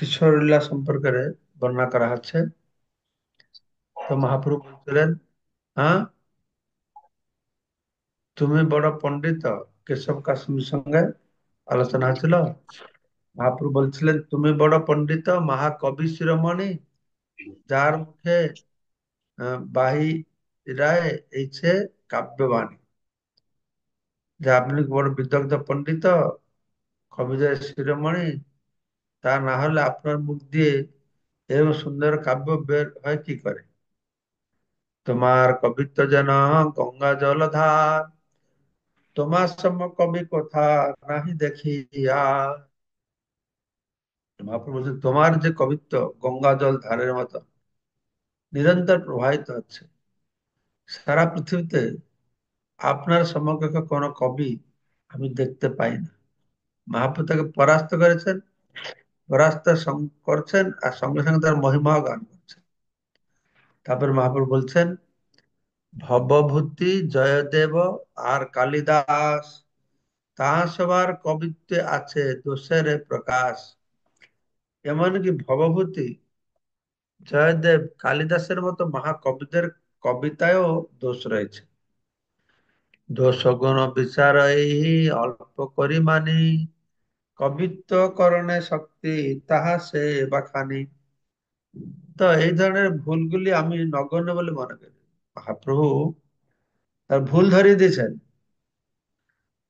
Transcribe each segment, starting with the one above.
কিশোর লীলা সম্পর্কে বর্ণনা করা হচ্ছে। তো মহাপ্রভু বলছিলেন, হ্যাঁ, তুমি বড় পণ্ডিত। কেশব কাশ্মীর সঙ্গে আলোচনা হয়েছিল। মহাপ্রভু বলছিলেন, তুমি বড় পণ্ডিত, মহাকবি শিরোমণি, যার মুখে বাহিরায় এইছে কাব্যবাণী। যে আপনি বড় বিদগ্ধ পণ্ডিত, কবিদের শিরোমণি, তা না হলে আপনার মুখ দিয়ে এরকম সুন্দর কাব্য বের হয় কি করে? তোমার কবিত্ব যেন গঙ্গা জলধার, তোমার সম কবি কোথা নাহি দেখি আর। মহাপ্রভু বলছেন, তোমার যে কবিত্ব গঙ্গা জল ধারের মতো নিরন্তর প্রবাহিত হচ্ছে সারা পৃথিবীতে। আপনার সমকক্ষ কোন কবি আমি দেখতে পাই না। মহাপ্রভু তাকে পরাস্ত করেছেন, পরাস্ত করছেন, আর সঙ্গে সঙ্গে তার মহিমাও গান করছেন। তারপর মহাপ্রভু বলছেন, ভবভূতি জয়দেব আর কালিদাস, তাহা সবার কবিত্বে আছে দোষের প্রকাশ। এমনকি ভবভূতি জয়দেব কালিদাসের মতো মহাকবিদের কবিতায়ও দোষ রয়েছে। দোষ গুণ বিচার এই অল্প করি মানি, কবিত্ব করণে শক্তি তাহা সে বাখানি। তো এই ধরনের ভুলগুলি আমি নগণ্য বলে মনে করি। মহাপ্রভু তার ভুল ধরিয়ে দিয়েছেন।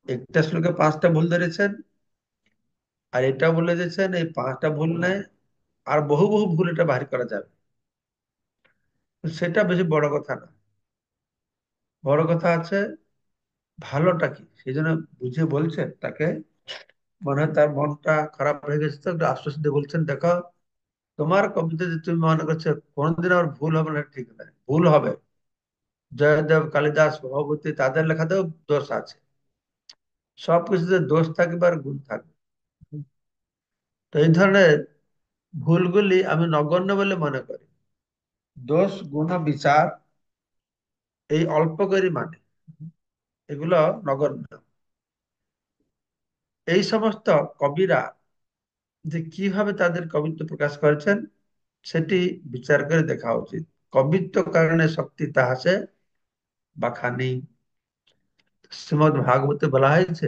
একটা শ্লোকে পাঁচটা ভুল ধরেছেন, আর এটা বলে দিয়েছেন এই পাঁচটা ভুল নেই, আর বহু বহু ভুল এটা বাহির করা যাবে। সেটা বেশি বড় কথা না। বড় কথা আছে ভালোটা কি, সেই জন্য বুঝিয়ে বলছেন তাকে। মনে হয় তার মনটা খারাপ হয়ে গেছে, তো একটু আশ্বাস দিয়ে বলছেন, দেখো, তোমার কবিতা যে তুমি মনে করছো কোনোদিন আমার ভুল হবে না, ঠিক নয়, ভুল হবে। জয়দেব কালিদাস ভগবতী তাদের লেখাতেও দোষ আছে। সবকিছুতে দোষ থাকবে আর গুণ থাকবে। তো এই ধরনের ভুলগুলি আমি নগণ্য বলে মনে করি। দোষ গুণ বিচার এই অল্প করে মানে এগুলো নগণ্য। এই সমস্ত কবিরা যে কিভাবে তাদের কবিত্ব প্রকাশ করেছেন সেটি বিচার করে দেখা উচিত। কবিত্ব কারণে শক্তি তাহাসে বাখানি। শ্রীমদ ভাগবতে বলা হয়েছে,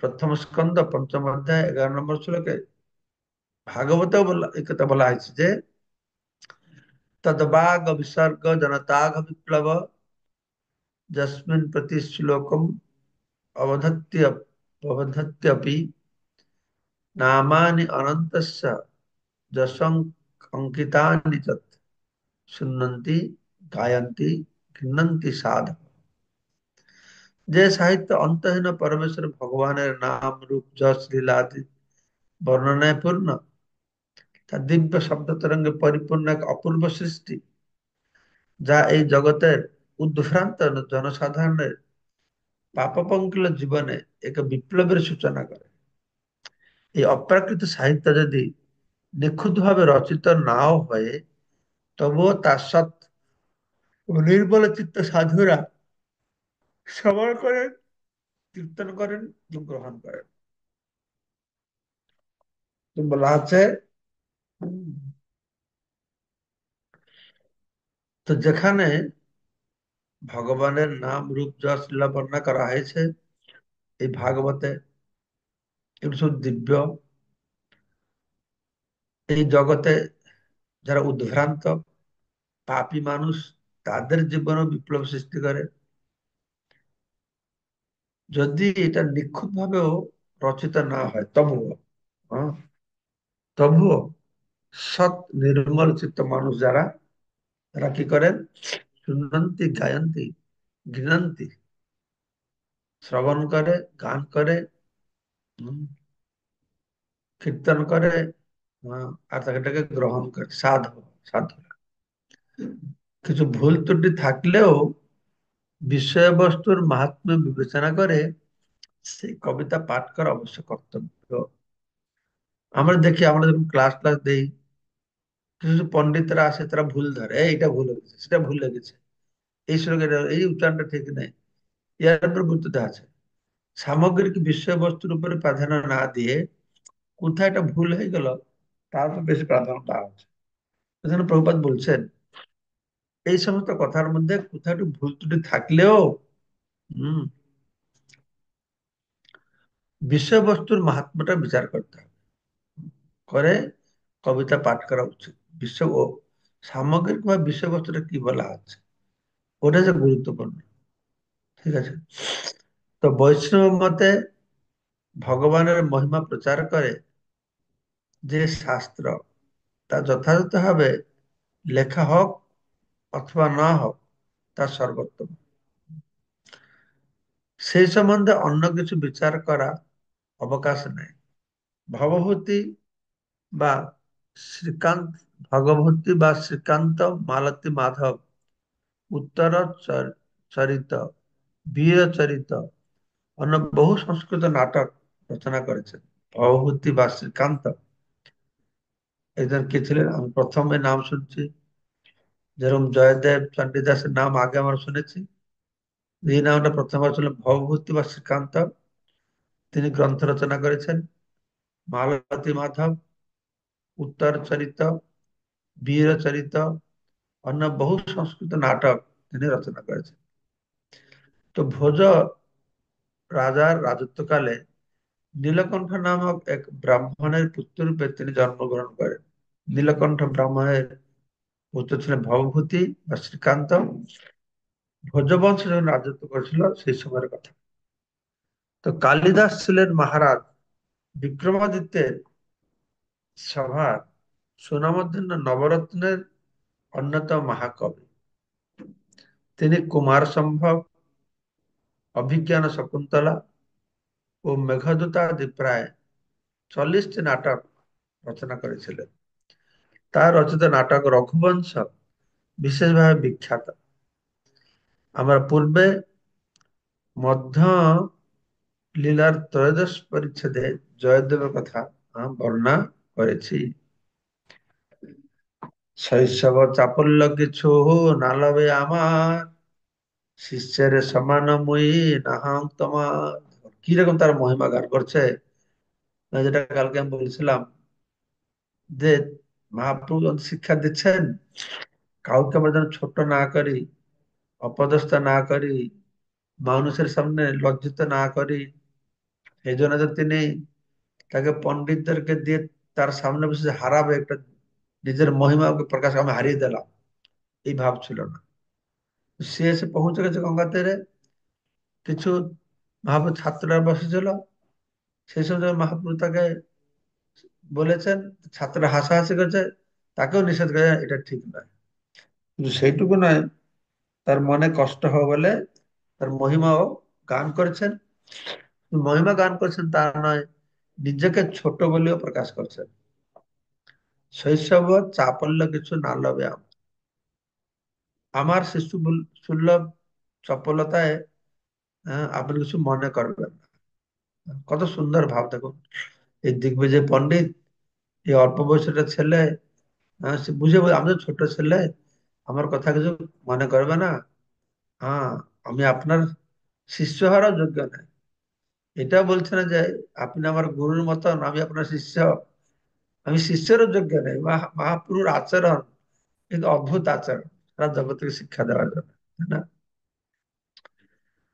প্রথম স্কন্ধ পঞ্চম অধ্যায় 11 নম্বর শ্লোকে, ভাগবতেও বলা এই কথা বলা হয়েছে যে, তদ্বাগ বিসর্গ জনতাঘ বিপ্লব, যস্মিন প্রতি শ্লোকম অবধত্য অবধত্যপি, নামানি অনন্তস্য যশং অঙ্কিতানি তৎ শুনন্তি গায়ন্তি গৃহন্তি সাধ। যে সাহিত্য অন্তহীন পরমেশ্বর ভগবানের নাম রূপ যশ লীলা আদি বর্ণনায় পূর্ণ, তার দিব্য শব্দ তরঙ্গে পরিপূর্ণ এক অপূর্ব সৃষ্টি, যা এই জগতের উদ্ভ্রান্ত জনসাধারণের পাপপঙ্কিল জীবনে এক বিপ্লবের সূচনা করে। এই অপ্রাকৃত সাহিত্য যদি নিখুঁত ভাবে রচিত নাও হয়ে, তবুও তার সৎ ও নির্মল চিত্ত সাধুরা শ্রবণ করেন, কীর্তন করেন এবং গ্রহণ করেন। তো বলা আছে, তো যেখানে ভগবানের নাম রূপ যশ লীলা বর্ণনা করা হয়েছে এই ভাগবতে, এগুলো সব দিব্য। এই জগতে যারা উদ্ভ্রান্ত পাপী মানুষ, তাদের জীবনও বিপ্লব সৃষ্টি করে। যদি এটা নিখুঁত ভাবেও রচিত না হয় তবুও, হ্যাঁ, তবুও সৎ নির্মল চিত্ত মানুষ যারা, তারা কি করেন? শুনন্তি গায়ন্তি গৃণন্তি, শ্রবণ করে, গান করে, হুম, কীর্তন করে, আর তাকে গ্রহণ করে সাধু সাধু। কিছু ভুল ত্রুটি থাকলেও বিষয়বস্তুর মাহাত্ম্য বিবেচনা করে সেই কবিতা পাঠ করা অবশ্য কর্তব্য। আমরা দেখি, আমরা যখন ক্লাস ক্লাস দেই, কিছু কিছু পণ্ডিতরা আসে, তারা ভুল ধরে, এইটা ভুল হয়ে গেছে, সেটা ভুল হয়ে গেছে, এই শ্লোকের এই উচ্চারণটা ঠিক নেই, ইয়ার উপর গুরুত্ব দেওয়া আছে। সামগ্রিক বিষয়বস্তুর উপরে প্রাধান্য না দিয়ে কোথায় এটা ভুল হয়ে গেল তার উপর বেশি প্রাধান্য দেওয়া হচ্ছে। এখানে প্রভুপাদ বলছেন এই সমস্ত কথার মধ্যে কোথাও একটু ভুল ত্রুটি থাকলেও হম বিষয়বস্তুর মাহাত্ম্যটা বিচার করতে হবে, করে কবিতা পাঠ করা উচিত। বিশ্ব ও সামগ্রিকভাবে বিষয়বস্তুটা কি বলা আছে ওটা যে গুরুত্বপূর্ণ। ঠিক আছে। তো বৈষ্ণব মতে ভগবানের মহিমা প্রচার করে যে শাস্ত্র তা যথাযথভাবে লেখা হোক অথবা না হোক তা সর্বোত্তম। সেই সম্বন্ধে অন্য কিছু বিচার করা অবকাশ নেই। ভবভূতি বা শ্রীকান্ত ভগবতী বা শ্রীকান্ত মালতী মাধব উত্তর চরিত, বীর চরিত অন্য বহু সংস্কৃত নাটক রচনা করেছেন। ভবভূতি বা শ্রীকান্ত একজন কে ছিলেন আমি প্রথমে নাম শুনছি, যেরকম জয়দেব চণ্ডীদাসের নাম আগে আমরা শুনেছি, এই নামটা প্রথমবার ছিলেন ভবভূতি বা শ্রীকান্ত। তিনি গ্রন্থ রচনা করেছেন। মালতী মাধব উত্তর চরিত, বীর চরিত অন্য বহু সংস্কৃত নাটক তিনি রচনা করেছেন। তো ভোজ রাজার রাজত্বকালে নীলকণ্ঠ নামক এক ব্রাহ্মণের পুত্ররূপে তিনি জন্মগ্রহণ করেন। নীলকণ্ঠ ব্রাহ্মণের পুত্র ছিলেন ভবভূতি বা শ্রীকান্ত। ভোজবংশ যখন রাজত্ব করেছিল সেই সময়ের কথা। তো কালিদাস ছিলেন মহারাজ বিক্রমাদিত্যের সভার সুনামধন্য নবরত্নের অন্যতম মহাকবি। তিনি কুমার সম্ভব, অভিজ্ঞান শকুন্তলা ও মেঘদূত আদি প্রায় 40টি নাটক রচনা করেছিলেন। তার রচিত নাটক রঘুবংশ বিশেষভাবে বিখ্যাত। আমরা পূর্বে মধ্য লীলার ত্রয়োদশ পরিচ্ছেদে জয়দেবের কথা বর্ণনা করেছি। শৈশব চাপল্য কিছু নালবে আমার, শিষ্যের সমান মুই নাহং তোমার। কিরকম তার মহিমা গান করছে, যেটা কালকে আমি বলছিলাম যে মহাপ্রভু যখন শিক্ষা দিচ্ছেন কাউকে আমরা যেন ছোট না করি, অপদস্থ না করি, মানুষের সামনে লজ্জিত না করি। এই জন্য যে তিনি তাকে পণ্ডিতদেরকে দিয়ে তার সামনে বসে হারাবে, একটা নিজের মহিমাকে প্রকাশ আমি হারিয়ে দিলাম, এই ভাব ছিল না। সে এসে পৌঁছে গেছে গঙ্গা তীরে, কিছু মহাপ্রভু ছাত্ররা বসেছিল, সেই সময় যখন মহাপ্রভু তাকে বলেছেন, ছাত্ররা হাসাহাসি করেছে, তাকেও নিষেধ করে এটা ঠিক নয়। কিন্তু সেইটুকু নয়, তার মনে কষ্ট হবে বলে তার মহিমাও গান করেছেন। মহিমা গান করেছেন তা নয়, নিজেকে ছোট বলেও প্রকাশ করছেন। শৈশব চাপল্য কিছু না লবে আমার শিশু সুলভ চপলতায় আপনি কিছু মনে করবেন না। কত সুন্দর ভাব দেখুন। এই দিগ্বিজয় পণ্ডিত, এই অল্প বয়সের একটা ছেলে, সে বুঝে বলে আমি তো ছোট ছেলে, আমার কথা কিছু মনে করবে না। হ্যাঁ, আমি আপনার শিষ্য হওয়ারও যোগ্য নয়। এটা বলছে না যে আপনি আমার গুরুর মতন, আমি আপনার শিষ্য, আমি শিষ্যেরও যোগ্য নেই। মহাপুরুর আচরণ কিন্তু অদ্ভুত আচরণ, সারা জগৎকে শিক্ষা দেওয়ার জন্য, তাই না?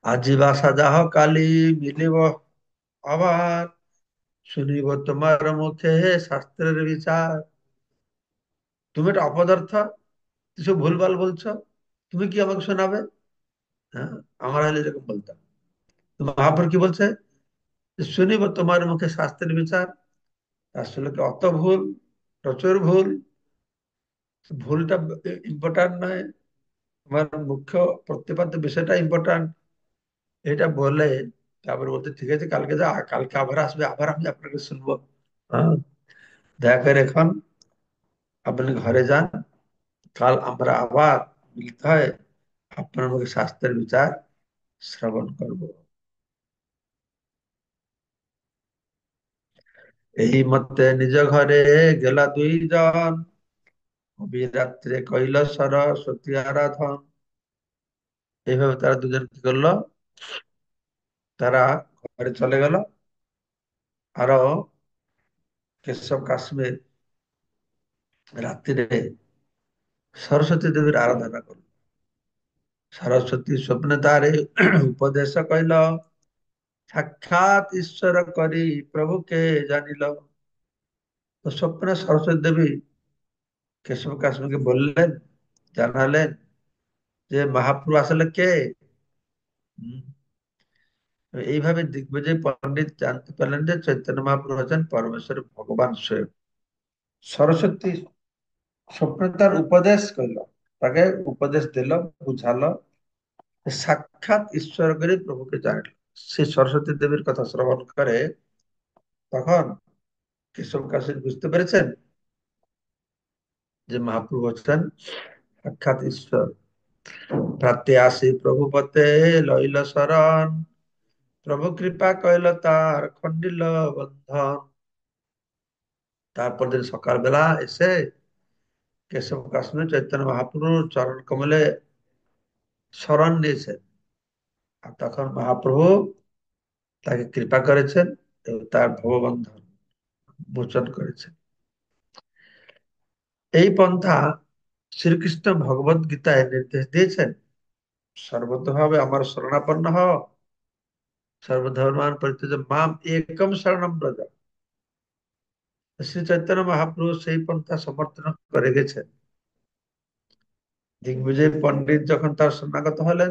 আজিবা সাজাহ কালি মিলিব আবার, শুনিব তোমার মুখে শাস্ত্রের বিচার। তুমি একটা অপদার্থ, কিছু ভুলভাল বলছো, তুমি কি আমাকে শোনাবে? হ্যাঁ, আমার হলে এরকম বলতাম। তো মহাপুর কি বলছে, যে শুনিব তোমার মুখে শাস্ত্রের বিচার। আসলে কি অত ভুল, প্রচুর ভুল, ভুলটা ইম্পর্টেন্ট নয়, আমার মুখ্য প্রতিপাদ্য বিষয়টা ইম্পর্টেন্ট। এটা বলে তারপরে বলতে ঠিক আছে কালকে যা, কালকে আবার আসবে, আবার আমি আপনাকে শুনবো। হ্যাঁ, দয়া করে এখন আপনি ঘরে যান, কাল আমরা আবার মিলিত হয় আপনার মুখে শাস্ত্রের বিচার শ্রবণ করব। এই মতে নিজ ঘরে গেলা দুইজন, কবি রাত্রে কইল সরস্বতী আরাধন। এইভাবে তারা দুজন কি করলো, তারা ঘরে চলে গেল। আরো କେଶବ କାଶ୍ମୀର ରାତିରେ ସରସ୍ୱତୀ ଦେବୀର ଆରାଧନା କଲୁ। ସରସ୍ୱତୀ ସ୍ୱପ୍ନ ତାରେ ଉପଦେଶ କହିଲ, ସାକ୍ଷାତ ଈଶ୍ୱର କରି প্রভু কে জানিল। তো স্বপ্নে সরস্বতী দেবী কেশব কাশ্মীরকে বললেন, জানালেন যে মহাপ্রভু আসলে কে। হুম, এইভাবে দিগ্বিজয় পণ্ডিত জানতে পারলেন যে চৈতন্য মহাপ্রভু হচ্ছেন পরমেশ্বর ভগবান স্বয়ং। সরস্বতী স্বপ্নে তার উপদেশ কইল, তাকে উপদেশ দিল, বুঝালো, সাক্ষাৎ ঈশ্বর করে প্রভুকে জানিল। সে সরস্বতী দেবীর কথা শ্রবণ করে তখন কেশব কাশী বুঝতে পেরেছেন যে মহাপ্রভু হচ্ছেন সাক্ষাৎ ঈশ্বর। প্রাতে আসি প্রভু পতে লইল শরণ, প্রভু কৃপা কইল তার খণ্ডিল বন্ধন। তারপর দিন সকালবেলা এসে কেশব কাশ্মীর চৈতন্য মহাপ্রভুর চরণ কমলে শরণ নিয়েছেন। আর তখন মহাপ্রভু তাকে কৃপা করেছেন এবং তার ভববন্ধন মোচন করেছেন। এই পন্থা শ্রীকৃষ্ণ ভগবত গীতায় নির্দেশ দিয়েছেন, সর্বতভাবে আমার শরণাপন্ন হও, সর্বধর্মান পরিত্যাজ্য মাম একম শরণম ব্রজ। শ্রী চৈতন্য মহাপ্রভু সেই পন্থা সমর্থন করে গেছেন। দিগ্বিজয় পণ্ডিত যখন তার শরণাগত হলেন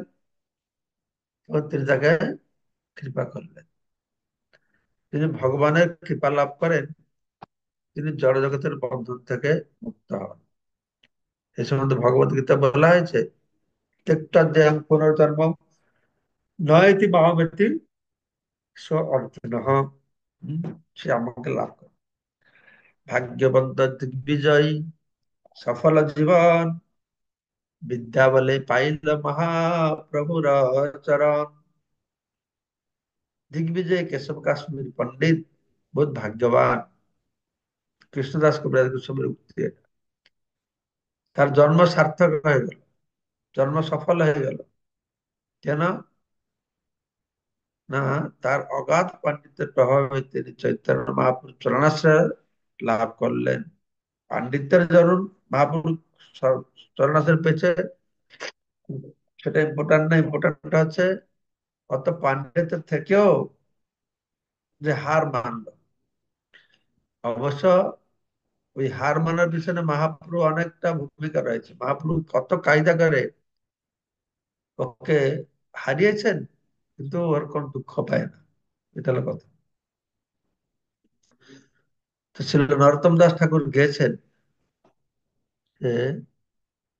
তখন তিনি তাকে কৃপা করলেন। তিনি ভগবানের কৃপা লাভ করেন, তিনি জড় জগতের বন্ধন থেকে মুক্ত হন। এই সম্বন্ধে ভগবত গীতা বলা হয়েছে, ত্যক্তা দেহং পুনর্জন্ম নয়তি মহামতি স অর্জুন। সে আমাকে লাভ করে। ভাগ্যবন্ত দিগ্বিজয়ী সফল জীবন, বিদ্যা বলে পাইল মহাপ্রভুর চরণ। দিগ্বিজয় কেশব কাশ্মীর পণ্ডিত বহুত ভাগ্যবান। কৃষ্ণদাস কবিরাজ গোস্বামীর উক্তি এটা। তার জন্ম সার্থক হয়ে গেল, জন্ম সফল হয়ে গেল। কেন না, তার অগাধ পাণ্ডিত্যের প্রভাবে তিনি চৈতন্য মহাপুর চরণাশ্রয় লাভ করলেন। পাণ্ডিত্যের জন্য মহাপুর চরণাশ্রয় পেয়েছে সেটা ইম্পর্টেন্ট না, ইম্পর্টেন্ট হচ্ছে অত পাণ্ডিত্যের থেকেও যে হার মানলো। অবশ্য ওই হার মানার পিছনে মহাপ্রভু অনেকটা ভূমিকা রয়েছে। মহাপ্রভু কত কায়দা করে ওকে হারিয়েছেন, কিন্তু ওর কোন দুঃখ পায় না, এটা হলো কথা। তো ছিল নরোত্তম দাস ঠাকুর গেছেন যে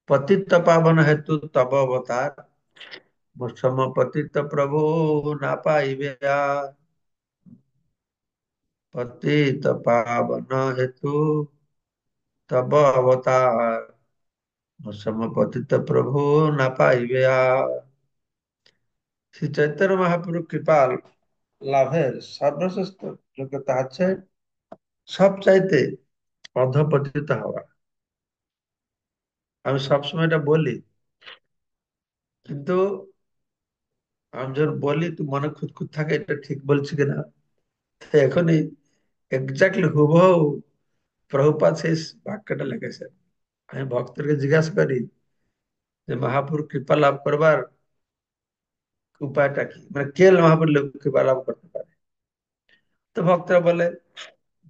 পতিত পাবন হেতু তব অবতার, বৈষম পতিত প্রভু না পাইবে আর। পতিত পাবন হেতু তব অবতার, বৈষম পতিত প্রভু না পাইবে আর। শ্রী চৈতন্য মহাপ্রভু কৃপাল লাভের সর্বশ্রেষ্ঠ যোগ্যতা আছে সব চাইতে অধপতিত হওয়া। আমি সবসময় এটা বলি, কিন্তু আমি যখন বলি তো মনে খুঁতখুত থাকে এটা ঠিক বলছি কিনা। তো এখনই এক্স্যাক্টলি হুবহু প্রভুপাদ সেই বাক্যটা লিখেছেন। আমি ভক্তকে জিজ্ঞাসা করি যে মহাপুর কৃপা লাভ করবার উপায়টা কি, মানে কে মহাপুর কৃপা লাভ করতে পারে। তো ভক্তরা বলে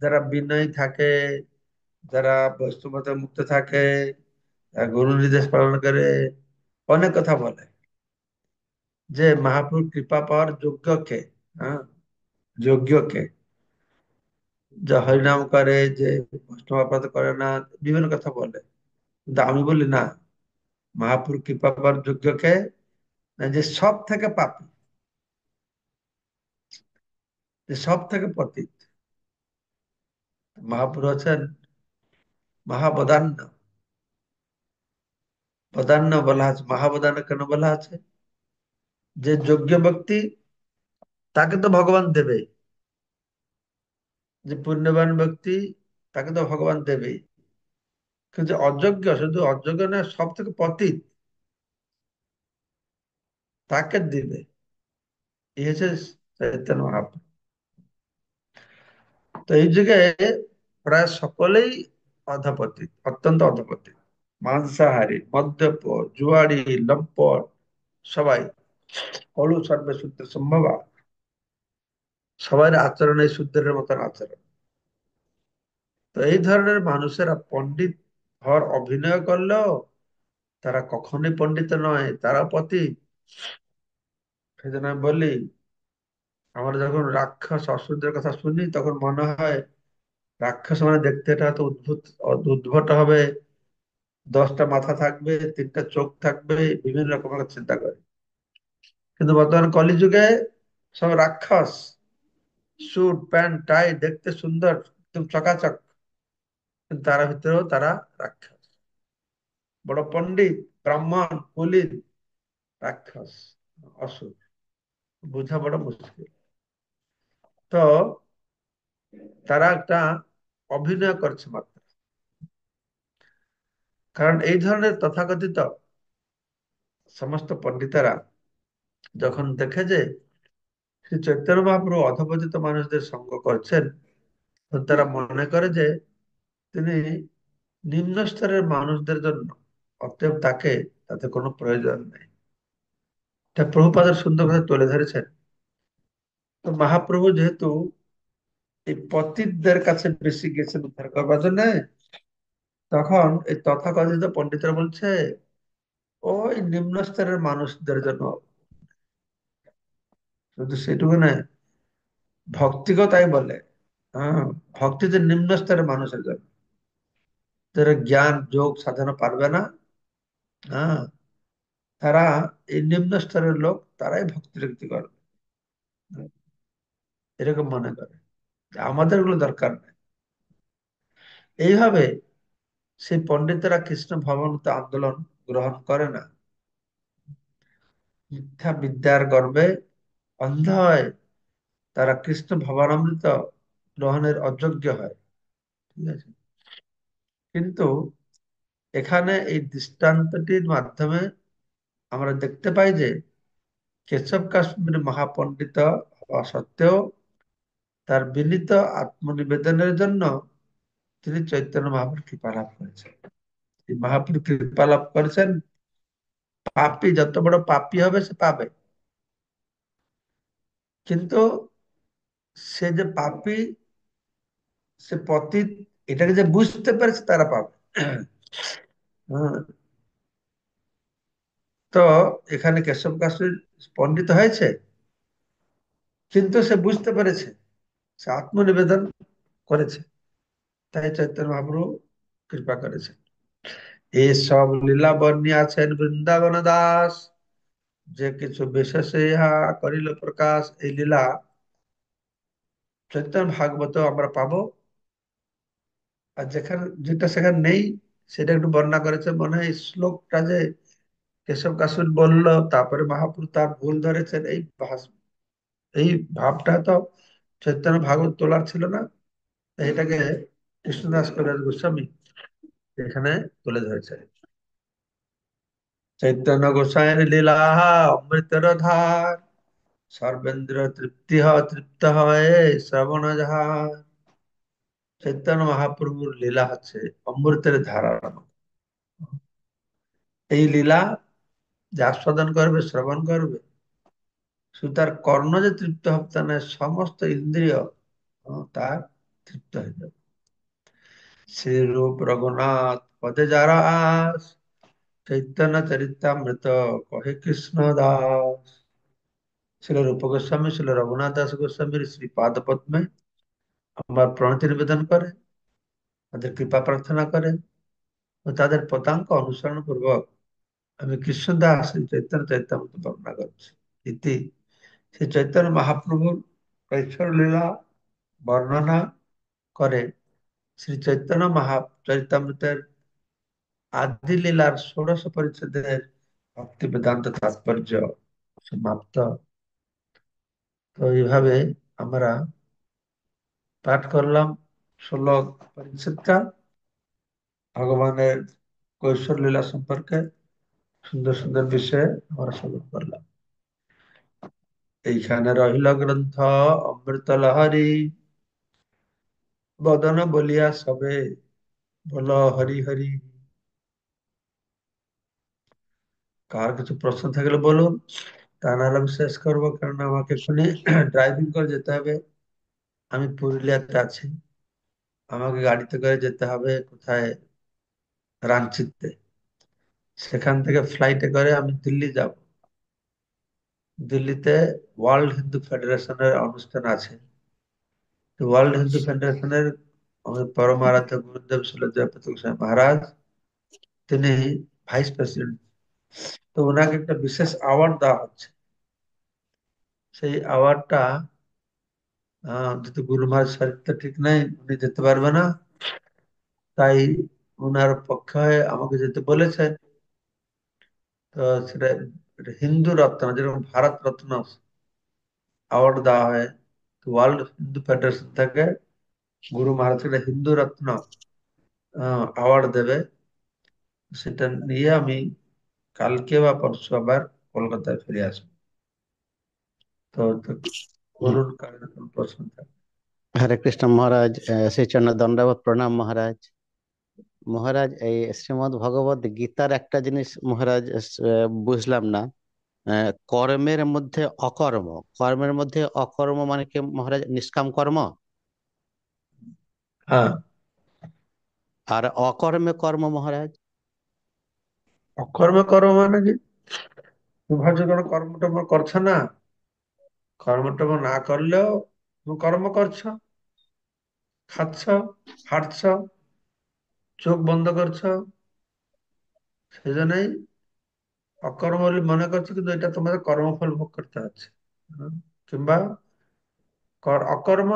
যারা বিনয়ী থাকে, যারা বৈষ্ণবতা মুক্ত থাকে, যারা গুরু নির্দেশ পালন করে, অনেক কথা বলে যে মহাপুর কৃপা পাওয়ার যোগ্য কে। হ্যাঁ, যোগ্য কে, যে হরিনাম করে, যে বৈষ্ণব করে না, বিভিন্ন কথা বলে। কিন্তু আমি বলি না, মহাপুর কৃপা পাওয়ার যোগ্য কে, না যে সব থেকে পাপী, যে সব থেকে পতিত। মহাপুর হচ্ছেন মহাবদান্য। বদান্য বলা আছে, মহাবদান্য কেন বলা আছে? যে যোগ্য ব্যক্তি তাকে তো ভগবান দেবে, যে পুণ্যবান ব্যক্তি তাকে তো ভগবান দেবে, কিন্তু অযোগ্য, শুধু অযোগ্য না, সব থেকে পতিত তাকে দিবে। এই হচ্ছে চৈতন্য মহাপ্রভু। তো এই যুগে প্রায় সকলেই অধপতি, অত্যন্ত অধপতি, মাংসাহারী, মদ্যপ, জুয়ারি, লম্পট, সবাই কলু সর্বে সূত্র সম্ভবা, সবার আচরণ এই শূদ্রের মতন আচরণ। তো এই ধরনের মানুষেরা পণ্ডিত হওয়ার অভিনয় করলেও তারা কখনোই পণ্ডিত নয়, তারা পথি। সেই জন্য আমি বলি, আমরা যখন রাক্ষস অসুরদের কথা শুনি তখন মনে হয় রাক্ষস মানে দেখতে এটা হয়তো উদ্ভট হবে, 10টা মাথা থাকবে, 3টা চোখ থাকবে, বিভিন্ন রকম আমরা চিন্তা করি। কিন্তু বর্তমান কলিযুগে সব রাক্ষস, স্যুট প্যান্ট টাই, দেখতে সুন্দর, একদম চকাচক, কিন্তু তার ভিতরেও তারা রাক্ষস। বড় পণ্ডিত, ব্রাহ্মণ, পুলিত, রাক্ষস, অসুর, বোঝা বড় মুশকিল। তো তারা একটা অভিনয় করছে মাত্র। কারণ এই ধরনের তথাকথিত সমস্ত পণ্ডিতেরা যখন দেখে যে শ্রী চৈতন্য মহাপ্রভু অধপতিত মানুষদের সঙ্গ করছেন, তখন তারা মনে করে যে তিনি নিম্ন স্তরের মানুষদের জন্য, অতএব তাকে, তাতে কোনো প্রয়োজন নেই। এটা প্রভুপাদের সুন্দর করে তুলে ধরেছেন। তো মহাপ্রভু যেহেতু এই পতিতদের কাছে বেশি গেছেন উদ্ধার করবার জন্য, তখন এই তথাকথিত পণ্ডিতরা বলছে ওই নিম্ন স্তরের মানুষদের জন্য, শুধু সেটুকু না, ভক্তিকেও তাই বলে। হ্যাঁ, ভক্তি যে নিম্ন স্তরের মানুষের জন্য, যারা জ্ঞান যোগ সাধনা পারবে না, হ্যাঁ, তারা, এই নিম্ন স্তরের লোক, তারাই ভক্তি রক্তি করবে, এরকম মনে করে। আমাদের গুলো দরকার নেই। এইভাবে সেই পণ্ডিতেরা কৃষ্ণ ভবনত আন্দোলন গ্রহণ করে না, মিথ্যা বিদ্যার গর্বে অন্ধ হয়, তারা কৃষ্ণ ভবনামৃত গ্রহণের অযোগ্য হয়। ঠিক আছে, কিন্তু এখানে এই দৃষ্টান্তটির মাধ্যমে আমরা দেখতে পাই যে কেশব কাশ্মীর মহাপণ্ডিত হওয়া সত্ত্বেও তার বিনীত আত্মনিবেদনের জন্য তিনি চৈতন্য মহাপ্রভুর কৃপা লাভ করেছেন। এই মহাপ্রভু কৃপা লাভ করেছেন, পাপী যত বড় পাপী হবে সে পাবে, কিন্তু সে যে পাপী, সে পতিত, এটাকে যে বুঝতে পেরেছে তারা পাবে। হ্যাঁ, তো এখানে কেশব কাশ্মীর পণ্ডিত হয়েছে, কিন্তু সে বুঝতে পেরেছে, সে আত্মনিবেদন করেছে, তাই চৈতন্য মহাপ্রভু কৃপা করেছে। এইসব লীলা বর্ণিয়াছেন বৃন্দাবন দাস, যে কিছু বিশেষে ইহা করিল প্রকাশ। এই লীলা চৈতন্য ভাগবত আমরা পাবো, আর যেখানে যেটা সেখানে নেই সেটা একটু বর্ণনা করেছে। মনে হয় এই শ্লোকটা যে কেশব কাসুর বললো, তারপরে মহাপ্রভু তার ভুল ধরেছেন, এই ভাবটা তো চৈতন্য ভাগবত তোলার ছিল না, তাই এটাকে কৃষ্ণদাস কবিরাজ গোস্বামী এখানে তুলে ধরেছে। চৈতন্য গোসাইয়ের লীলা অমৃতের ধার, সর্বেন্দ্র তৃপ্ত হয় শ্রবণ যাহার। চৈতন্য মহাপ্রভুর লীলা হচ্ছে অমৃতের ধারার মতো। এই লীলা যে আস্বাদন করবে, শ্রবণ করবে, শুধু তার কর্ণ যে তৃপ্ত হবে তা নয়, সমস্ত ইন্দ্রিয় তার তৃপ্ত হয়ে যাবে। শ্রীরূপ রঘুনাথ পদে যারা আস, চৈতন্য চরিতামৃত কহে কৃষ্ণ দাস। ছিল রূপ গোস্বামী, ছিল রঘুনাথ দাস গোস্বামীর শ্রীপাদ পদ্মে আমার প্রণতি নিবেদন করে, তাদের কৃপা প্রার্থনা করে, ও তাদের পদাঙ্ক অনুসরণ পূর্বক আমি কৃষ্ণদাস শ্রী চৈতন্য চৈতামৃত বর্ণনা করছি। ইতি শ্রী চৈতন্য মহাপ্রভুর কৈশোর লীলা বর্ণনা করে শ্রী চৈতন্য চরিতামৃতের আদি লীলার 16 পরিচ্ছেদের ভক্তি বেদান্ত তাৎপর্য সমাপ্ত। তো এইভাবে আমরা পাঠ করলাম 16 পরিচ্ছেদটা ভগবানের কৈশোর লীলা সম্পর্কে, সুন্দর সুন্দর বিষয়ে আমরা শ্রবণ করলাম। এইখানে রহিল গ্রন্থ অমৃত লহরী, বদন বলিয়া সবে, বলো হরি হরি। কার কিছু প্রশ্ন থাকলে বলুন, তা নাহলে আমি শেষ করবো, কারণ আমাকে এক্ষুনি ড্রাইভিং করে যেতে হবে। আমি পুরুলিয়াতে আছি, আমাকে গাড়িতে করে যেতে হবে কোথায়, রাঞ্চিতে। সেখান থেকে ফ্লাইটে করে আমি দিল্লি যাব। দিল্লিতে ওয়ার্ল্ড হিন্দু ফেডারেশনের অনুষ্ঠান আছে। ওয়ার্ল্ড হিন্দু ফেডারেশনের আমাদের পরম আরাধ্য গুরুদেব ছিল জয়প্রকাশ গোস্বামী মহারাজ, তিনি ভাইস প্রেসিডেন্ট। তো ওনাকে একটা বিশেষ অ্যাওয়ার্ড দেওয়া হচ্ছে। সেই অ্যাওয়ার্ডটা, যেহেতু গুরু মহারাজ শরীরটা ঠিক নাই, উনি যেতে পারবে না, তাই ওনার পক্ষে হয়ে আমাকে যেতে বলেছেন। তো সেটা এটা হিন্দু রত্ন, যেরকম ভারত রত্ন অ্যাওয়ার্ড দেওয়া হয়, ওয়ার্ল্ড হিন্দু ফেডারেশন থেকে গুরু মহারাজ একটা হিন্দু রত্ন অ্যাওয়ার্ড দেবে। সেটা নিয়ে আমি কালকে বা পরশু আবার কলকাতায় ফিরে আসবো। তো হুম। বলুন, কার কোন প্রশ্ন থাকে? হরে কৃষ্ণ মহারাজ, শ্রী চরণ দণ্ডবত প্রণাম মহারাজ। মহারাজ, এই শ্রীমদ্ ভগবত গীতার একটা জিনিস মহারাজ বুঝলাম না। কর্মের মধ্যে অকর্ম, কর্মের মধ্যে অকর্ম মানে কি মহারাজ? নিষ্কাম কর্ম। হ্যাঁ, আর অকর্মে কর্ম মহারাজ? অকর্ম করো মানে কি? তুমি ভাবছো কোনো কর্ম টর্ম করছো না, কর্ম টর্ম না করলেও তুমি কর্ম করছো, খাচ্ছ, হাঁটছ, চোখ বন্ধ করছো, সেই জন্যই অকর্ম বলে মনে করছো, কিন্তু এটা তোমাদের কর্মফল ভোগ করতে হচ্ছে। হুম, কিংবা অকর্ম,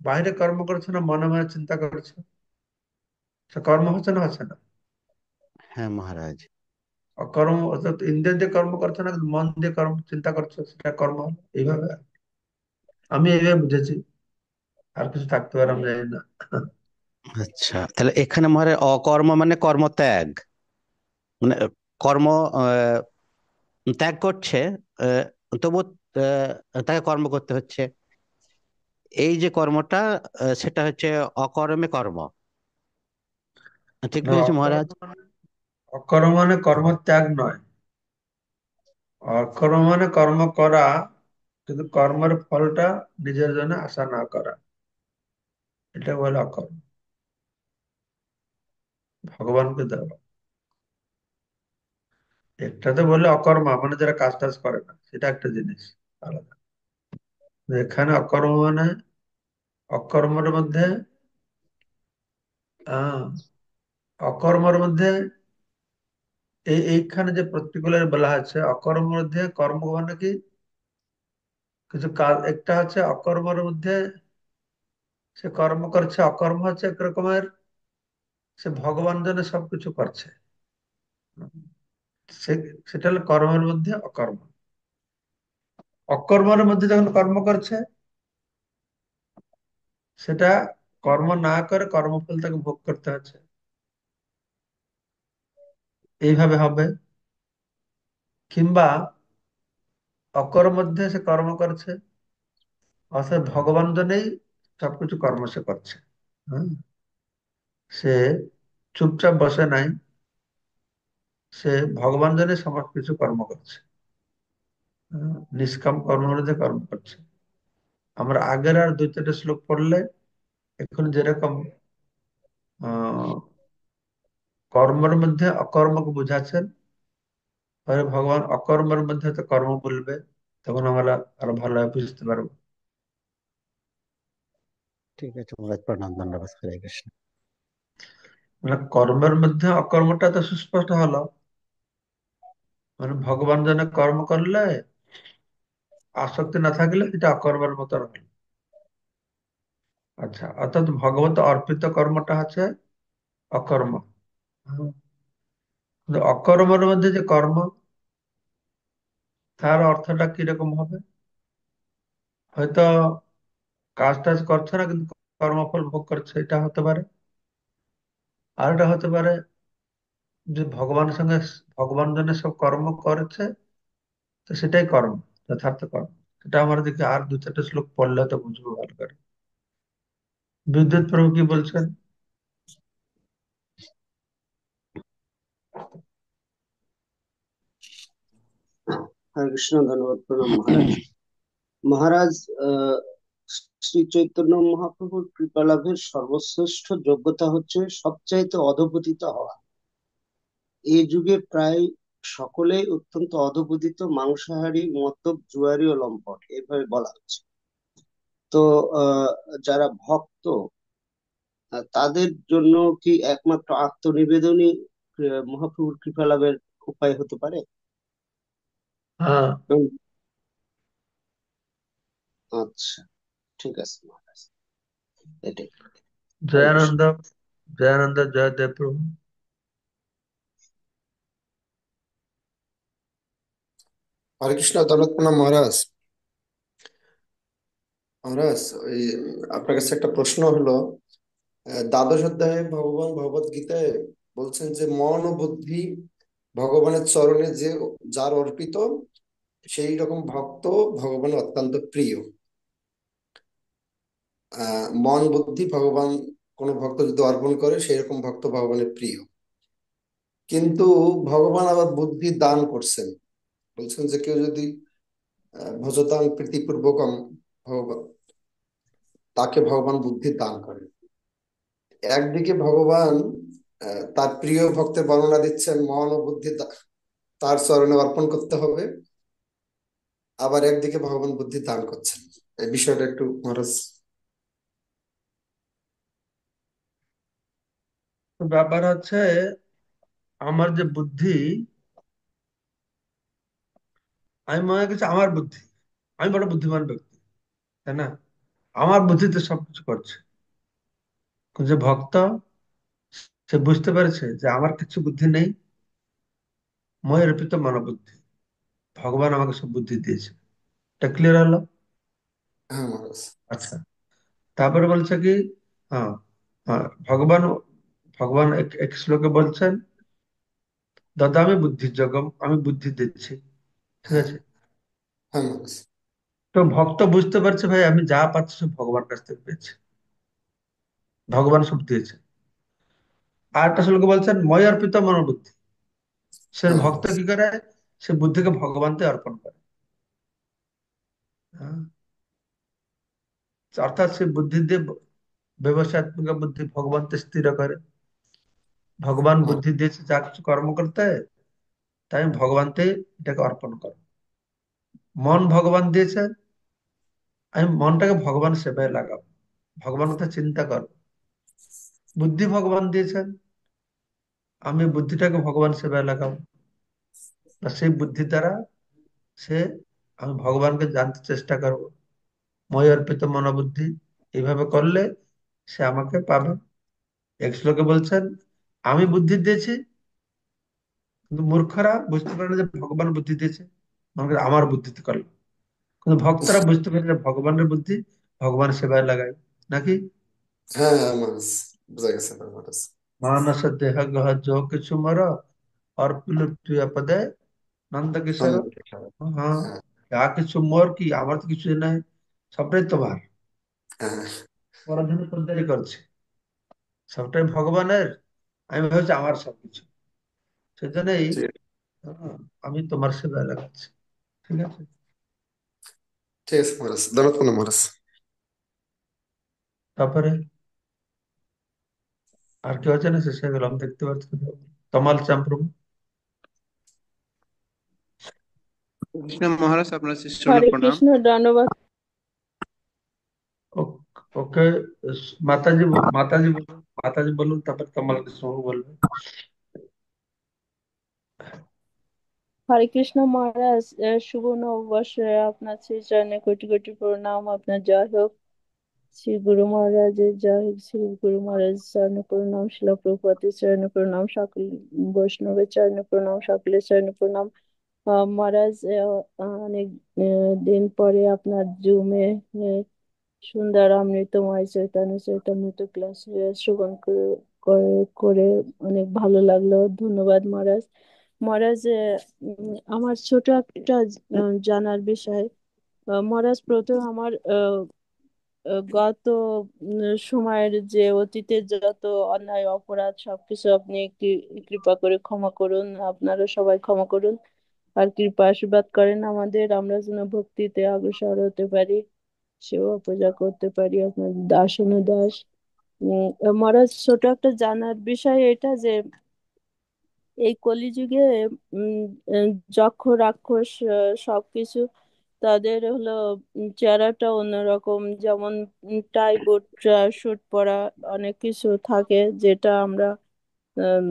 বাইরে কর্ম করছো না, মনে মনে চিন্তা করছো, সে কর্ম হচ্ছে না, হচ্ছে না। হ্যাঁ মহারাজ। অকর্ম অর্থাৎ ইন্দ্রিয় দিয়ে কর্ম করছো না, কিন্তু মন দিয়ে কর্ম চিন্তা করছো, সেটা কর্ম হলো। এইভাবে আমি এইভাবে বুঝেছি, আর কিছু থাকতে পারে আমি জানি না। আচ্ছা, তাহলে এখানে মহারাজ অকর্ম মানে কর্মত্যাগ, মানে কর্ম আহ, ত্যাগ করছে, আহ, তবু তাকে কর্ম করতে হচ্ছে। এই যে কর্মটা, সেটা হচ্ছে অকর্মে কর্ম। ঠিক না, বুঝেছি মহারাজ? অকর্ম মানে কর্মত্যাগ নয়। অকর্ম মানে কর্ম করা, কিন্তু কর্মের ফলটা নিজের জন্য আশা না করা, এটা বলে অকর্ম, ভগবানকে দেওয়া। একটাতে বলে অকর্মা মানে যারা কাজ টাজ করে না, সেটা একটা জিনিস আলাদা। এখানে অকর্ম মানে অকর্মের মধ্যে, আহ অকর্মের মধ্যে এইখানে যে পার্টিকুলার বলা আছে, অকর্মের মধ্যে কর্ম মানে কি, কিছু কাজ। একটা হচ্ছে অকর্মের মধ্যে সে কর্ম করছে, অকর্ম হচ্ছে এক রকমের সে ভগবান জন্য সবকিছু করছে। সে সেটা হলো কর্মের মধ্যে অকর্ম। অকর্মের মধ্যে যখন কর্ম করছে, সেটা কর্ম না করে কর্মফল তাকে ভোগ করতে হচ্ছে, এইভাবে হবে। কিংবা অকর্মের মধ্যে সে কর্ম করছে, অর্থাৎ ভগবান জন্যই সবকিছু কর্ম সে করছে। হ্যাঁ, সে চুপচাপ বসে নাই, সে ভগবান জন্য সমস্ত কিছু কর্ম করছে। নিষ্কাম কর্ম মধ্যে কর্ম করছে। আমরা আগের আর দুই চারটে শ্লোক পড়লে এখন যেরকম আহ কর্মের মধ্যে অকর্মকে বুঝাচ্ছেন, পরে ভগবান অকর্মের মধ্যে তো কর্ম বলবে, তখন আমরা আরো ভালোভাবে বুঝতে পারবো। ঠিক আছে মহারাজ, প্রণাম দণ্ডবাদ, হরে কৃষ্ণ। মানে কর্মের মধ্যে অকর্মটা তো সুস্পষ্ট হলো, মানে ভগবান জন্য কর্ম করলে আসক্তি না থাকলে এটা অকর্মের মতো হলো। আচ্ছা, অর্থাৎ ভগবত অর্পিত কর্মটা হচ্ছে অকর্ম। হুম, কিন্তু অকর্মের মধ্যে যে কর্ম, তার অর্থটা কিরকম হবে? হয়তো কাজ টাজ করছে না, কিন্তু কর্মফল ভোগ করছে, এটা হতে পারে। আর এটা হতে পারে যে ভগবানের সঙ্গে, ভগবান জন্য সব কর্ম করেছে, তো সেটাই কর্ম, যথার্থ কর্ম। সেটা আমার দিকে আর দু চারটে শ্লোক পড়লে তো বুঝবো ভালো করে। বিদ্যুৎ প্রভু কি বলছেন? হরে কৃষ্ণ, ধন্যবাদ, প্রণাম মহারাজ। মহারাজ, আহ শ্রী চৈতন্য মহাপ্রভুর কৃপা লাভের সর্বশ্রেষ্ঠ যোগ্যতা হচ্ছে সবচাইতে অধঃপতিত হওয়া। এই যুগে প্রায় সকলেই অত্যন্ত অধঃপতিত, মাংসাহারী, মদ্যপ, জুয়ারি ও লম্পট, এভাবে বলা হচ্ছে। তো আহ যারা ভক্ত, তাদের জন্য কি একমাত্র আত্মনিবেদনই মহাপ্রভুর কৃপা লাভের উপায় হতে পারে? হ্যাঁ। উম, আচ্ছা, ঠিক আছে মহারাজ, এটাই। হরে কৃষ্ণ। জয়ানন্দ, জয়ানন্দ জয়দেব প্রভু। হরে কৃষ্ণ, দণ্ডবত প্রণাম মহারাজ। মহারাজ, ওই আপনার কাছে একটা প্রশ্ন হলো, দ্বাদশ অধ্যায়ে ভগবান ভগবত গীতায় বলছেন যে মন ও বুদ্ধি ভগবানের চরণে যে যার অর্পিত, সেই রকম ভক্ত ভগবানের অত্যন্ত প্রিয়। মন বুদ্ধি ভগবান কোন ভক্ত যদি অর্পণ করে, সেই রকম ভক্ত ভগবানের প্রিয়। কিন্তু ভগবান আবার বুদ্ধি দান করছেন, বলছেন যে কেউ যদি ভজতাং প্রীতিপূর্বকম ভগবান, তাকে ভগবান বুদ্ধি দান করেন। একদিকে ভগবান তার প্রিয় ভক্তের বর্ণনা দিচ্ছেন, মন ও বুদ্ধি তার চরণে অর্পণ করতে হবে, আবার একদিকে ভগবান বুদ্ধি দান করছেন। এই বিষয়টা একটু মহারাজ। তো ব্যাপার হচ্ছে, আমার যে বুদ্ধি, আমি মনে করছি আমার বুদ্ধি, আমি বড় বুদ্ধিমান ব্যক্তি, তাই না? আমার বুদ্ধিতে সবকিছু করছে। কিন্তু যে ভক্ত, সে বুঝতে পেরেছে যে আমার কিছু বুদ্ধি নেই, মই অর্পিত মনোবুদ্ধি, ভগবান আমাকে সব বুদ্ধি দিয়েছে। এটা ক্লিয়ার হলো? হ্যাঁ মহারাজ। আচ্ছা, তারপরে বলছে কি, হ্যাঁ, হ্যাঁ, ভগবান, ভগবান এক এক শ্লোকে বলছেন, দাদা আমি বুদ্ধি জগম, আমি বুদ্ধি দিচ্ছি। ঠিক হ্যাঁ। আছে? হ্যাঁ মহারাজ। তো ভক্ত বুঝতে পারছে, ভাই আমি যা পাচ্ছি সব ভগবান কাছ থেকে পেয়েছি, ভগবান সব দিয়েছে। আর একটা শ্লোকে বলছেন, মই অর্পিত মনোবুদ্ধি। সে হ্যাঁ ভক্ত মহারাজ। কি করে? সে বুদ্ধিকে ভগবানকে অর্পণ করে। হ্যাঁ? অর্থাৎ সে বুদ্ধি দিয়ে ব্যবসাত্মক বুদ্ধি ভগবানকে স্থির করে। ভগবান হ্যাঁ। বুদ্ধি দিয়েছে যা কিছু কর্ম করতে, তাই আমি ভগবানকে এটাকে অর্পণ করো। মন ভগবান দিয়েছে, আমি মনটাকে ভগবান সেবায় লাগাবো, ভগবান কথা চিন্তা করো। বুদ্ধি ভগবান দিয়েছেন, আমি বুদ্ধিটাকে ভগবান সেবায় লাগাবো। আর সেই বুদ্ধি দ্বারা সে, আমি ভগবানকে জানতে চেষ্টা করব, মই অর্পিত মনোবুদ্ধি। এইভাবে করলে সে আমাকে পাবে। এক শ্লোকে বলছেন, আমি বুদ্ধি দিয়েছি, কিন্তু মূর্খরা বুঝতে পারে না যে ভগবান বুদ্ধি দিয়েছে, মনে করে আমার বুদ্ধিতে করলো। কিন্তু ভক্তরা বুঝতে পারে যে ভগবানের বুদ্ধি ভগবান সেবায় লাগায়, নাকি? হ্যাঁ। হ্যাঁ মহারাজ, বোঝা গেছে এবার মহারাজ। মানস দেহ গহ যো কিছু মর, অর্পিল প্রিয় পদে নন্দ কিশোর। হ্যাঁ, হ্যাঁ। যা কিছু মোর, কি আমার তো কিছু নাই, সবটাই তোমার। হ্যাঁ। পরাধীন খদ্দারি করছে, সবটাই ভগবানের, আমি ভাবছি আমার সবকিছু। সেজন্যই ঠিক। হ্যাঁ, আমি তোমার সেবায় লাগাচ্ছি। ঠিক আছে? ঠিক আছে মহারাজ, দণ্ডবত প্রণাম মহারাজ। তারপরে আর কেউ আছে না? শেষ হয়ে গেল, আমি দেখতে পাচ্ছি না। তমাল চাম প্রভু। কৃষ্ণ মহারাজ, আপনার শিষ্যগণ হরে প্রণাম। কৃষ্ণ, দণ্ডবাদ। ওকে, মাতাজি, মাতাজি বলুন, মাতাজি বলুন, তারপর তমাল কৃষ্ণ বলবে। হরে কৃষ্ণ মহারাজ, শুভ নববর্ষে আপনার শ্রী চরণে কোটি কোটি প্রণাম। আপনার জয় হোক, শ্রী গুরু মহারাজের জয় হোক, শ্রী গুরু মহারাজ চরণে প্রণাম, শিলা প্রভুপাদের চরণে প্রণাম, সকল বৈষ্ণবের চরণে প্রণাম, সকলের চরণে প্রণাম। মহারাজ, অনেক দিন পরে আপনার জুমে সুন্দর অমৃতময় চৈতন্য চৈতন্যত ক্লাস শ্রবণ করে অনেক ভালো লাগলো। ধন্যবাদ মহারাজ। মহারাজ, আমার ছোট একটা জানার বিষয়। মহারাজ, প্রথম আমার গত সময়ের যে অতীতের যত অন্যায় অপরাধ সবকিছু আপনি একটি কৃপা করে ক্ষমা করুন, আপনারা সবাই ক্ষমা করুন। আর কৃপা আশীর্বাদ করেন আমাদের, আমরা যেন ভক্তিতে অগ্রসর হতে পারি, সেবা পূজা করতে পারি আপনার দাস অনুদাস। মহারাজ, ছোট একটা জানার বিষয় এটা যে এই কলিযুগে উম আহ, যক্ষ রাক্ষস সবকিছু তাদের হলো চেহারাটা অন্যরকম, যেমন টাই বুট শুট পরা অনেক কিছু থাকে, যেটা আমরা আম,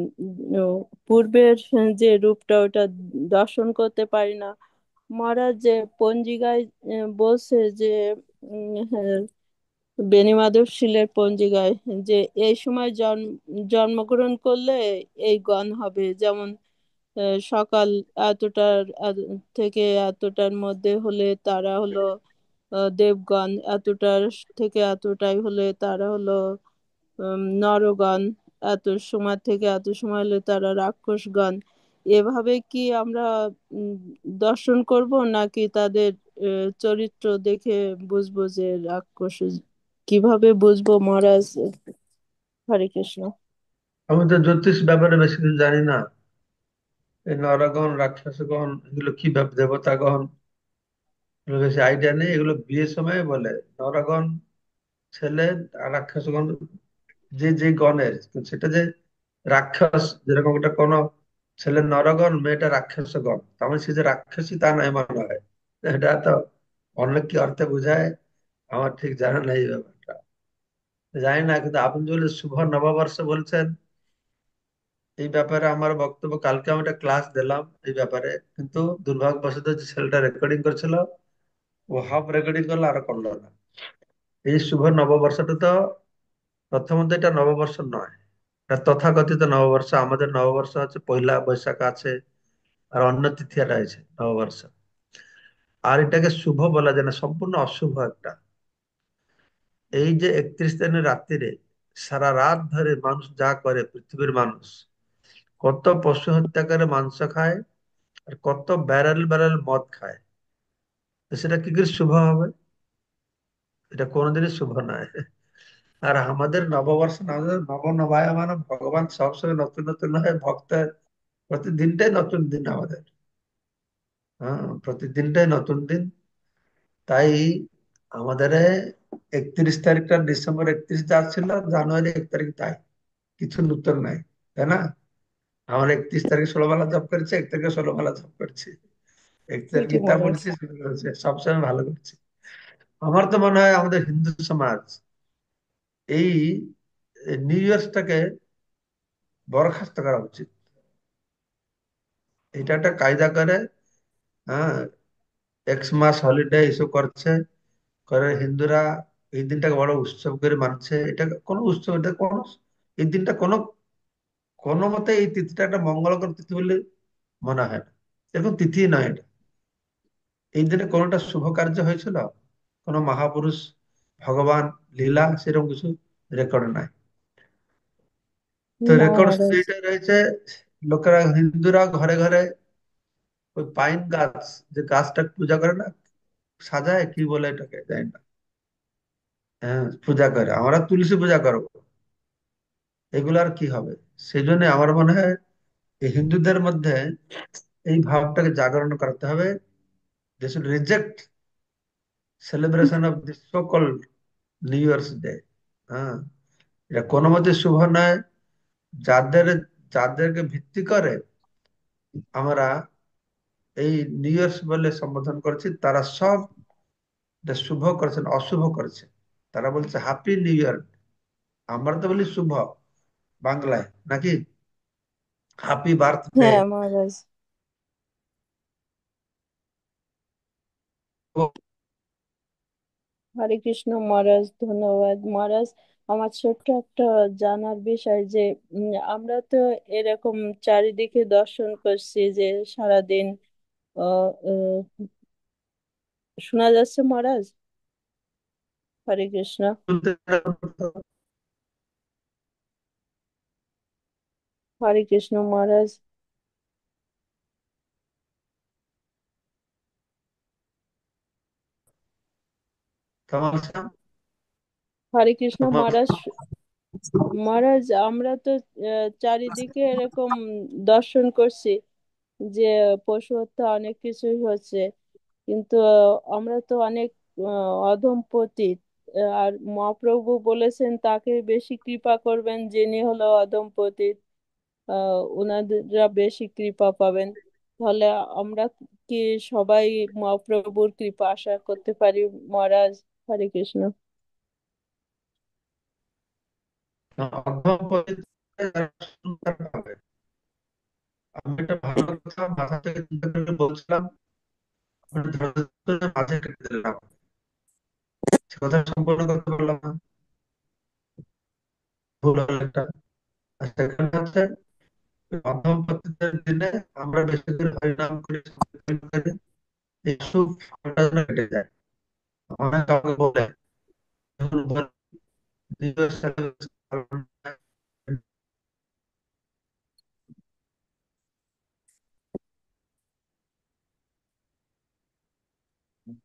উম, পূর্বের যে রূপটা ওটা দর্শন করতে পারি না। মহারাজ যে পঞ্জিকায় বলছে যে হ্যাঁ, বেণীমাধব শীলের পঞ্জিকায় যে এই সময় জন্মগ্রহণ করলে এই গণ হবে, যেমন সকাল এতটার থেকে এতটার মধ্যে হলে তারা হলো দেবগণ, এতটার থেকে এতটাই হলে তারা হলো নরগণ, এত সময় থেকে এত সময় হলে তারা রাক্ষসগণ। এভাবে কি আমরা উম, দর্শন করব, নাকি তাদের চরিত্র দেখে বুঝবো যে রাক্ষস? কিভাবে বুঝবো মহারাজ? হরে কৃষ্ণ। আমি তো জ্যোতিষ ব্যাপারে বেশি কিছু জানি না। এই নরগণ রাক্ষসগণ এগুলো কি দেবতাগণ এগুলো বেশি আইডিয়া নেই। এগুলো বিয়ের সময় বলে নরগণ ছেলে আর রাক্ষসগণ যে যে গণের, কিন্তু সেটা যে রাক্ষস যেরকম একটা কোনো ছেলে নরগণ মেয়েটা রাক্ষসগণ, তার মানে সে যে রাক্ষসী তা নয় মনে হয়। এটা তো অন্য কি অর্থে বোঝায় আমার ঠিক জানা নেই এই ব্যাপারটা, জানি না। কিন্তু আপনি যদি শুভ নববর্ষ বলছেন, এই ব্যাপারে আমার বক্তব্য কালকে আমি একটা ক্লাস দিলাম এই ব্যাপারে, কিন্তু দুর্ভাগ্যবশত যে ছেলেটা রেকর্ডিং করছিল ও হাফ রেকর্ডিং করলো আর করলো না। এই শুভ নববর্ষটা তো প্রথমত এটা নববর্ষ নয়, এটা তথাকথিত নববর্ষ। আমাদের নববর্ষ হচ্ছে পয়লা বৈশাখ আছে, আর অন্য তিথি একটা আছে নববর্ষ। আর এটাকে শুভ বলা যায় না, সম্পূর্ণ অশুভ একটা। এই যে 31 দিনের রাত্রিরে সারা রাত ধরে মানুষ যা করে, পৃথিবীর মানুষ কত পশু হত্যা করে মাংস খায়, আর কত ব্যারেল ব্যারেল মদ খায়, তো সেটা কি করে শুভ হবে? এটা কোনোদিনই শুভ নয়। আর আমাদের নববর্ষ, আমাদের নবনবায়মান ভগবান সবসময় নতুন নতুন হয় ভক্তের, প্রতিদিনটাই নতুন দিন আমাদের। হ্যাঁ, প্রতিদিনটাই নতুন দিন। তাই আমাদের 31 তারিখটা ডিসেম্বর 31 যা ছিল, জানুয়ারি 1 তারিখ তাই, কিছু নতুন নাই, তাই না? আমরা 31 তারিখে 16 বেলা জব করেছি, 1 তারিখে 16 বেলা জব করছি, 1 তারিখ ঠিকই গীতা মহারাজ। পড়ছি, শুরু করেছি, সবসময় ভালো করছি। আমার তো মনে হয় আমাদের হিন্দু সমাজ এই নিউ ইয়ার্সটাকে বরখাস্ত করা উচিত। এটা একটা কায়দা করে, হ্যাঁ, X মাস হলিডে ইস্যু করছে, করে হিন্দুরা এই দিনটাকে বড় উৎসব করে মানছে। এটা কোনো উৎসব, এটা কোনো, এই দিনটা কোনো কোনো মতে এই তিথিটা একটা মঙ্গলকর তিথি বলে মনে হয় না। এরকম তিথি নয় এটা। এই দিনে কোনোটা শুভ কার্য হয়েছিল, কোনো মহাপুরুষ ভগবান লীলা সেরকম কিছু রেকর্ড নাই। তো না রেকর্ড মহারাজ। এইটা রয়েছে, লোকেরা হিন্দুরা ঘরে ঘরে ওই পাইন গাছ, যে গাছটা পূজা করে না, সাজায় কি বলে এটাকে জানি না, হ্যাঁ পূজা করে। আমরা তুলসী পূজা করবো, এগুলো আর কি হবে? সেই জন্য আমার মনে হয় এই হিন্দুদের মধ্যে এই ভাবটাকে জাগরণ করতে হবে। They should reject celebration of this so called new years day. হ্যাঁ, এটা কোনো মতে শুভ নয়। যাদের যাদেরকে ভিত্তি করে আমরা এই নিউ ইয়ার্স বলে সম্বোধন করছি, তারা সব এটা শুভ করেছেন, অশুভ করেছে। তারা বলছে হ্যাপি নিউ ইয়ার, আমরা তো বলি শুভ বাংলায় নাকি, হ্যাপি বার্থডে। হ্যাঁ মহারাজ। হরে কৃষ্ণ মহারাজ, ধন্যবাদ মহারাজ। আমার ছোট্ট একটা জানার বিষয় যে আমরা তো এরকম চারিদিকে দর্শন করছি যে সারাদিন আহ, আহ, শোনা যাচ্ছে মহারাজ? হরে কৃষ্ণ। হরে কৃষ্ণ মহারাজ। তামাশা হরে কৃষ্ণ আমার মহারাজ। মহারাজ আমরা তো চারিদিকে এরকম দর্শন করছি যে পশু হত্যা অনেক কিছুই হচ্ছে, কিন্তু আমরা তো অনেক অধম পতিত। আর মহাপ্রভু বলেছেন তাকে বেশি কৃপা করবেন যিনি হলো অধম পতিত, ওনারা বেশি কৃপা পাবেন। তাহলে আমরা কি সবাই মহাপ্রভুর কৃপা আশা করতে পারি মহারাজ? হরে কৃষ্ণ। অধম পতিতে যারা সুন্দর পাবে। আমি একটা ভালো কথা মাথা থেকে চিন্তা করে বলছিলাম, আপনি ধৈর্য ধরে মাঝে কেটে দিলাম, সে কথা সম্পূর্ণ করতে পারলাম না, ভুল হলো একটা। আর সেখানে হচ্ছে অধম পতিতের দিনে আমরা বেশি করে হরিনাম করি, সংকীর্তন করি, এই সুখ ফলটা যেন কেটে যায়। অনেক কাউকে বলে যখন বলে, নিজের সাথে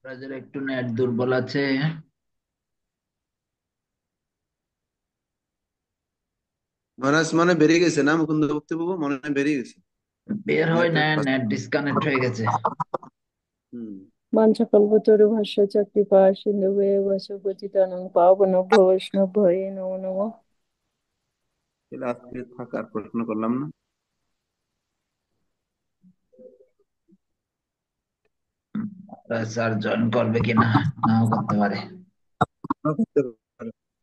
রাজের একটু নেট দুর্বল আছে। মহারাজ মনে বেরিয়ে গেছে না মুকুন্দ ভক্তিবাবু, মনে হয় বেরিয়ে গেছে, বের হয় না, নেটওয়ার্ক পাচ্ছে। নেট ডিসকানেক্ট হয়ে গেছে। হুম। বাঞ্ছাকল্পতরুভ্যশ্চ কৃপা সিন্ধুভ্যেব পতিতানাং পাবনেভ্যো বৈষ্ণবেভ্যো নমো নমঃ। তাহলে আজকে থাক, আর প্রশ্ন করলাম না। স্যার জয়েন করবে কিনা, নাও করতে পারে।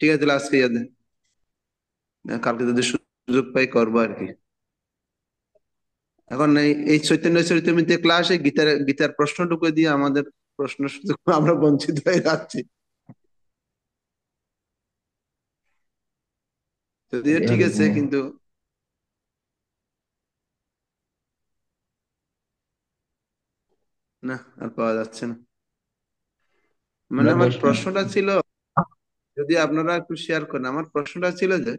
ঠিক আছে, তাহলে আজকে কালকে যদি সুযোগ পাই করবো আর কি। এখন এই চৈতন্য চরিতামৃতে ক্লাসে গীতার গীতার প্রশ্নটুকু দিয়ে আমাদের প্রশ্ন সুযোগ আমরা বঞ্চিত হয়ে যাচ্ছি। যদিও ঠিক আছে, কিন্তু না, আর পাওয়া যাচ্ছে না। মানে আমার প্রশ্নটা ছিল, যদি আপনারা একটু শেয়ার করেন, আমার প্রশ্নটা ছিল যে